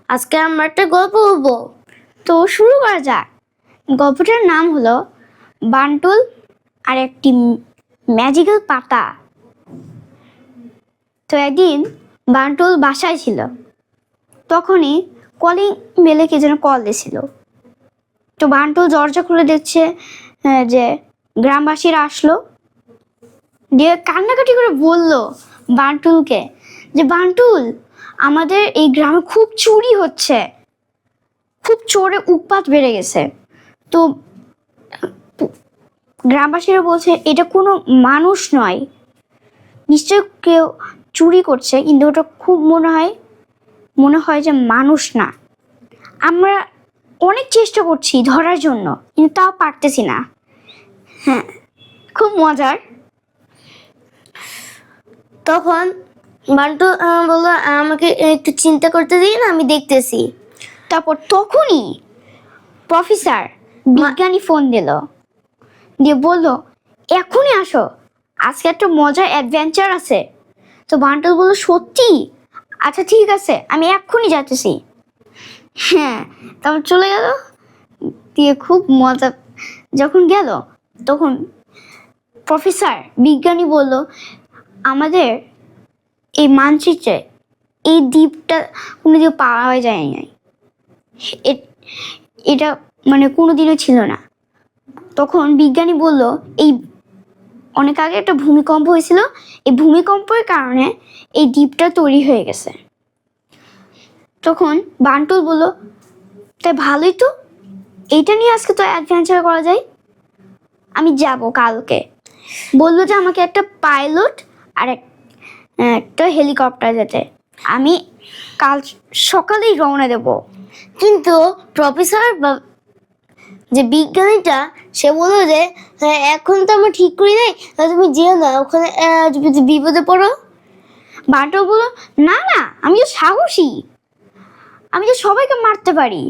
আজকে আমরা একটা গল্প বলবো। তো শুরু করা যাক। গল্পটার নাম হলো বান্টুল আর একটি ম্যাজিক্যাল পাতা। তো একদিন বান্টুল বাসায় ছিল, তখনই কলিং বেলে কে যেন কল দিয়েছিল। তো বান্টুল দরজা খুলে দেখছে যে গ্রামবাসীরা আসলো, দিয়ে কান্নাকাটি করে বলল বান্টুলকে যে বান্টুল, আমাদের এই গ্রামে খুব চুরি হচ্ছে, খুব চোরে উৎপাত বেড়ে গেছে। তো গ্রামবাসীরা বলছে এটা কোনো মানুষ নয়, নিশ্চয় কেউ চুরি করছে, কিন্তু ওটা খুব মনে হয় যে মানুষ না। আমরা অনেক চেষ্টা করছি ধরার জন্য, কিন্তু তাও পারতেছি না। হ্যাঁ, খুব মজার। তখন বান্টু বললো আমাকে একটু চিন্তা করতে দিন, আমি দেখতেছি। তারপর তখনই প্রফেসর বিজ্ঞানী ফোন দিল, দিয়ে বলল এখনই আসো, আজকে একটা মজার অ্যাডভেঞ্চার আছে। তো বান্টুল বলল সত্যি? আচ্ছা ঠিক আছে, আমি এক্ষুনি যাচ্ছি। হ্যাঁ, তারপর চলে গেল। দিয়ে খুব মজা। যখন গেল তখন প্রফেসর বিজ্ঞানী বলল আমাদের এই মানচিত্রে এই দ্বীপটা কোনোদিনও পাওয়া যায় নাই, এটা মানে কোনোদিনও ছিল না। তখন বিজ্ঞানী বলল এই অনেক আগে একটা ভূমিকম্প হয়েছিল, এই ভূমিকম্পের কারণে এই দ্বীপটা তৈরি হয়ে গেছে। তখন বান্টুল বলল তাই ভালোই তো, এইটা নিয়ে আজকে তো অ্যাডভেঞ্চার করা যায়। আমি যাব কালকে। বললো যে আমাকে একটা পাইলট আর একটা হেলিকপ্টার যেতে, আমি কাল সকালেই রওনা দেব। কিন্তু প্রফেসর যে বিজ্ঞানীটা সে বললো যে এখন তো আমরা ঠিক করি নাই, তুমি যেও না, ওখানে যদি বিপদে পড়ো। বান্টুল বললো না না, আমি তো সাহসী, আমি তো সবাইকে মারতে পারি।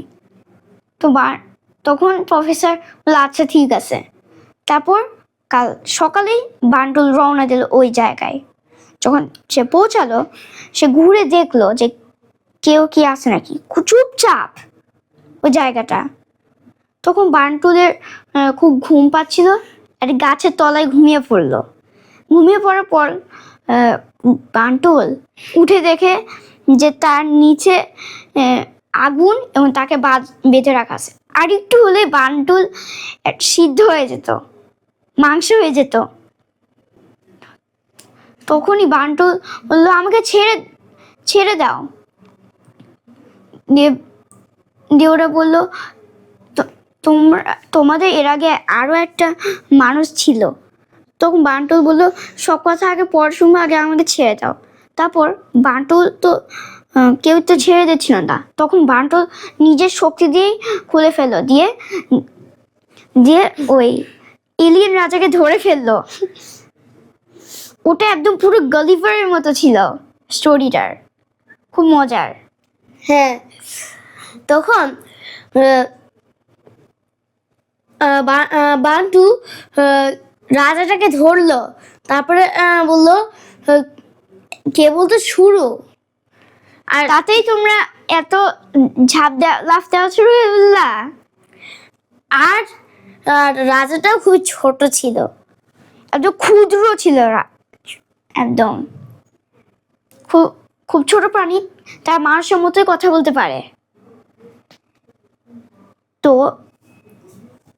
তো তখন প্রফেসর বললো আচ্ছা ঠিক আছে। তারপর কাল সকালেই বান্টুল রওনা দিল ওই জায়গায়। যখন সে পৌঁছালো, সে ঘুরে দেখলো যে কেউ কি আছে নাকি, চুপচাপ ওই জায়গাটা। তখন বান্টুলের খুব ঘুম পাচ্ছিল, একটা গাছের তলায় ঘুমিয়ে পড়লো। ঘুমিয়ে পড়ার পর বান্টুল উঠে দেখে যে তার নিচে আগুন এবং তাকে বেঁধে রাখা আছে। আর একটু হলে বান্টুল সিদ্ধ হয়ে যেত, মাংস হয়ে যেত। তখনই বান্টুল বললো আমাকে ছেড়ে দাও। দিয়ে ওরা বললো তোমাদের এর আগে আরো একটা মানুষ ছিল। তখন বান্টুল বললো সব কথা আগে পর শুনবো, আগে আমাকে ছেড়ে দাও। তারপর বান্টুল তো কেউ তো ছেড়ে দিচ্ছিল না। তখন বান্টুল নিজের শক্তি দিয়েই খুলে ফেললো, দিয়ে ওই এলিয়েন রাজাকে ধরে ফেললো। ওটা একদম পুরো গলিভারের মতো ছিল স্টোরিটার, খুব মজার। হ্যাঁ, তখন বান্টু রাজাটাকে ধরলো, তারপরে বললো কেবল তো শুরু, আর তাতেই তোমরা এত লাফ দেওয়া শুরু হয়ে বললা। আর রাজাটাও খুব ছোট ছিল, একদম ক্ষুদ্র ছিল, একদম খুব খুব ছোট প্রাণী, তার মানুষের মতোই কথা বলতে পারে। তো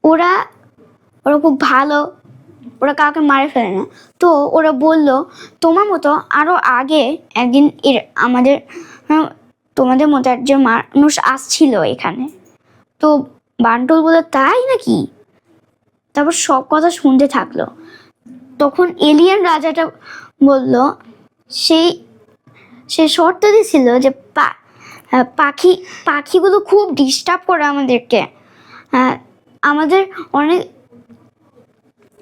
ওরা খুব ভালো, ওরা কাউকে মারে ফেলে না। তো ওরা বলল তোমার মতো আরো আগে একদিন তোমাদের মতো একজন মানুষ আসছিল এখানে। তো বান্টুল বলল তাই নাকি? তারপর সব কথা শুনতে থাকলো। তখন এলিয়েন রাজাটা বলল সে শর্ত দিয়েছিল যে পাখিগুলো খুব ডিস্টার্ব করে আমাদেরকে, আমাদের অনেক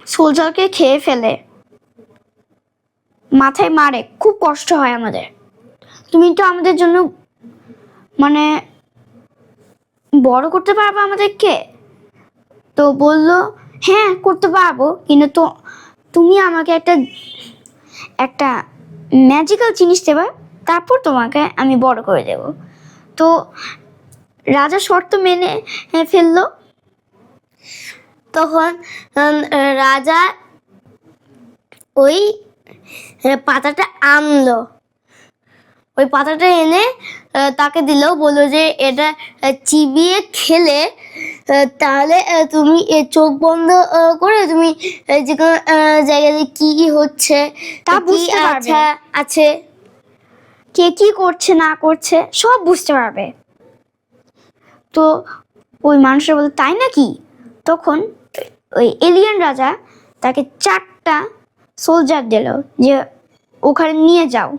সোলজারকে খেয়ে ফেলে, মাথায় মারে, খুব কষ্ট হয় আমাদের। তুমি তো আমাদের জন্য মানে বড় করতে পারবে আমাদেরকে? তো বলল হ্যাঁ করতে পারবো, কিন্তু তো তুমি আমাকে একটা ম্যাজিক্যাল জিনিস দেবে, তারপর তোমাকে আমি বড় করে দেব। তো রাজা শর্ত মেনে ফেললো। তখন রাজা ওই পাতাটা আনলো, ওই পাতাটা এনে তাকে দিল, বললো যে এটা চিবিয়ে খেলে তাহলে তুমি চোখ বন্ধ করে তুমি যে কোনো জায়গাতে কি কি হচ্ছে তা কি বুঝতে পারবে। আছে, কে কি করছে না করছে সব বুঝতে পারবে। তো ওই মানুষের বলে তাই নাকি? তখন ওই এলিয়েন রাজা তাকে 4টা সোলজার দিল যে ওখানে নিয়ে যাও।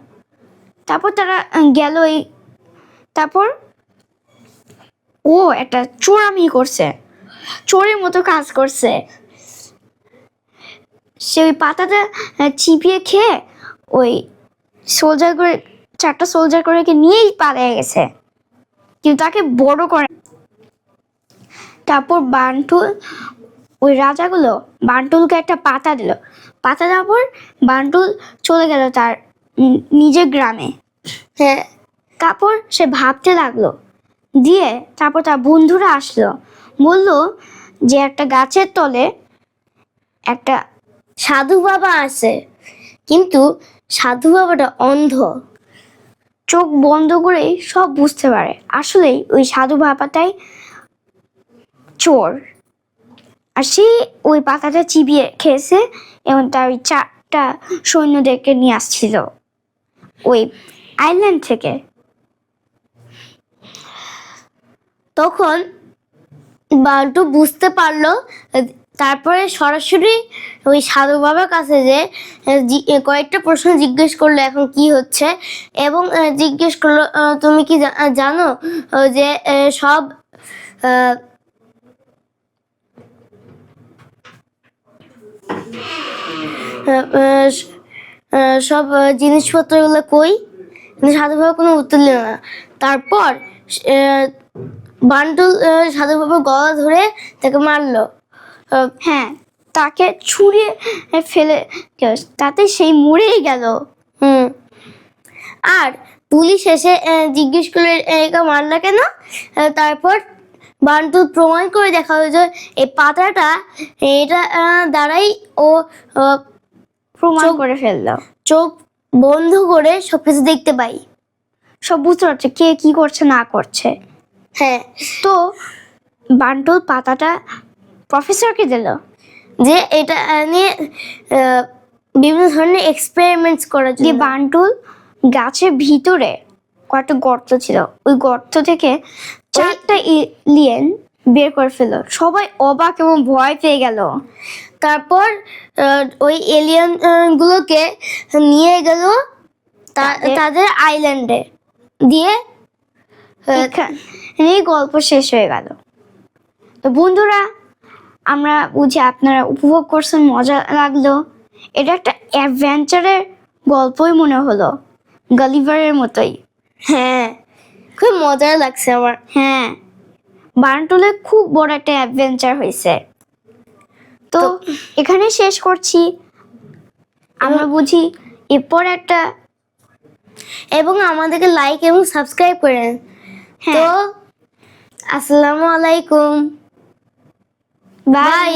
তারপর তারা গেল। তারপর ও একটা চোরামি করছে, চোরের মতো কাজ করছে। সে ওই পাতাটা চিবিয়ে খেয়ে ওই সোলজার করে 4টা সোলজার করে নিয়েই পালিয়ে গেছে, কিন্তু তাকে বড় করে। তারপর বান্টুল ওই রাজাগুলো বান্টুলকে একটা পাতা দিল। পাতা দেওয়ার পর বান্টুল চলে গেল তার নিজের গ্রামে। হ্যাঁ। তারপর সে ভাবতে লাগলো, দিয়ে তারপর তার বন্ধুরা আসলো, বলল যে একটা গাছের তলে একটা সাধু বাবা আছে, কিন্তু সাধু বাবাটা অন্ধ, চোখ বন্ধ করেই সব বুঝতে পারে। আসলেই ওই সাধু বাবাটাই চোর, আর সে ওই পাতাটা চিবিয়ে খেয়েছে এবং তার ওই 4টা সৈন্যদেরকে নিয়ে আসছিল ওই আইল্যান্ড থেকে। তখন বান্টু বুঝতে পারলো। তারপরে সরাসরি ওই সাধু বাবার কাছে যে কয়েকটা প্রশ্ন জিজ্ঞেস করলো এখন কি হচ্ছে, এবং জিজ্ঞেস করলো তুমি কি জানো যে সব সব জিনিসপত্রগুলো কই? কিন্তু সাধু বাবা কোনো উত্তর দিল না। তারপর বান্টুল সাধু বাবার গলা ধরে তাকে মারলো। হ্যাঁ, তাকে ছুঁড়ে ফেলে তাতে সেই মরেই গেল। আর পুলিশ এসে জিজ্ঞেস করলো একা মারলা কেন? তারপর বান্টুল প্রমাণ করে দেখা হলো যে এই পাতাটা এটা দ্বারাই ও প্রমাণ করে ফেললো। চোখ বন্ধ করে সবকিছু দেখতে পাই, সব বুঝতে পারছে কে কি করছে না করছে। হ্যাঁ। তো বান্টুল পাতাটা প্রফেসরকে দিল যে এটা নিয়ে বিভিন্ন ধরনের এক্সপেরিমেন্টস করার জন্য। বান্টুল গাছের ভিতরে কয়েকটা গর্ত ছিল, ওই গর্ত থেকে 4টা এলিয়েন বের করে ফেললো। সবাই অবাক এবং ভয় পেয়ে গেল। তারপর ওই এলিয়েন গুলোকে নিয়ে গেল তাদের আইল্যান্ডে, দিয়ে এই গল্প শেষ হয়ে গেল। তো বন্ধুরা, আমরা বুঝি আপনারা উপভোগ করছেন, মজা লাগলো। এটা একটা অ্যাডভেঞ্চারের গল্পই মনে হলো, গালিভারের মতোই। হ্যাঁ, খুব মজা লাগছে আমার। হ্যাঁ, বান্টুলে খুব বড় একটা অ্যাডভেঞ্চার হয়েছে। তো এখানে শেষ করছি। আমরা বুঝি এরপর একটা, এবং আমাদেরকে লাইক এবং সাবস্ক্রাইব করেন। তো আসসালামু আলাইকুম, বাই।